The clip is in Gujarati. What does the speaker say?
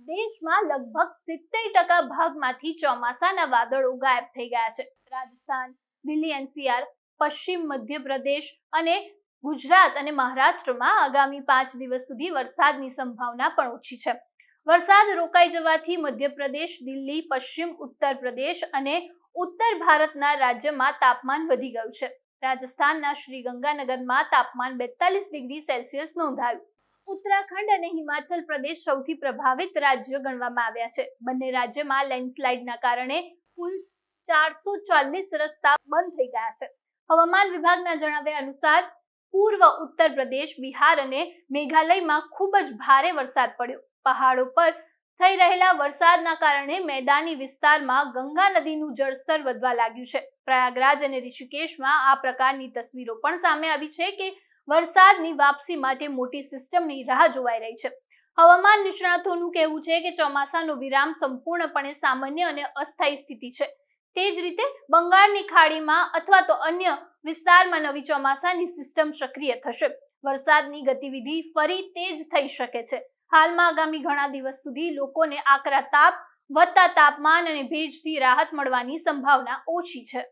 દેશમાં લગભગ 70% ભાગમાંથી ચોમાસાના વાદળો ગાયબ થઈ ગયા છે. રાજસ્થાન, દિલ્હી એનસીઆર, પશ્ચિમ મધ્યપ્રદેશ અને ગુજરાત અને મહારાષ્ટ્રમાં આગામી 5 દિવસ સુધી વરસાદની સંભાવના પણ ઓછી છે. વરસાદ રોકાઈ જવાથી મધ્યપ્રદેશ, દિલ્હી, પશ્ચિમ ઉત્તર પ્રદેશ અને ઉત્તર ભારતના રાજ્યમાં તાપમાન વધી ગયું છે. રાજસ્થાનના શ્રીગંગાનગરમાં તાપમાન 42 ડિગ્રી સેલ્સિયસ નોંધાયું. ઉત્તરાખંડ અને હિમાચલ પ્રદેશ સૌથી પ્રભાવિત રાજ્ય ગણવામાં આવ્યા છે. બંને રાજ્યમાં લેન્ડસ્લાઇડના કારણે કુલ 440 રસ્તા બંધ થઈ ગયા છે. હવામાન વિભાગના જણાવ્યા અનુસાર પૂર્વ ઉત્તર પ્રદેશ, બિહાર અને મેઘાલયમાં ખૂબ જ ભારે વરસાદ પડ્યો. પહાડો પર થઈ રહેલા વરસાદના કારણે મેદાની વિસ્તારમાં ગંગા નદીનું જળસ્તર વધવા લાગ્યું છે. પ્રયાગરાજ અને ઋષિકેશમાં આ પ્રકારની તસવીરો પણ સામે આવી છે કે વરસાદની વાપસી માટે મોટી સિસ્ટમની રાહ જોવાઈ રહી છે. હવામાન નિષ્ણાતોનું કહેવું છે કે ચોમાસાનો વિરામ સંપૂર્ણપણે સામાન્ય અને અસ્થાયી સ્થિતિ છે. તે જ રીતે બંગાળની ખાડીમાં અથવા તો અન્ય વિસ્તારમાં નવી ચોમાસાની સિસ્ટમ સક્રિય થશે. વરસાદની ગતિવિધિ ફરી તેજ થઈ શકે છે. હાલમાં આગામી ઘણા દિવસ સુધી લોકોને આકરા તાપ, વધતા તાપમાન અને ભેજથી રાહત મળવાની સંભાવના ઓછી છે.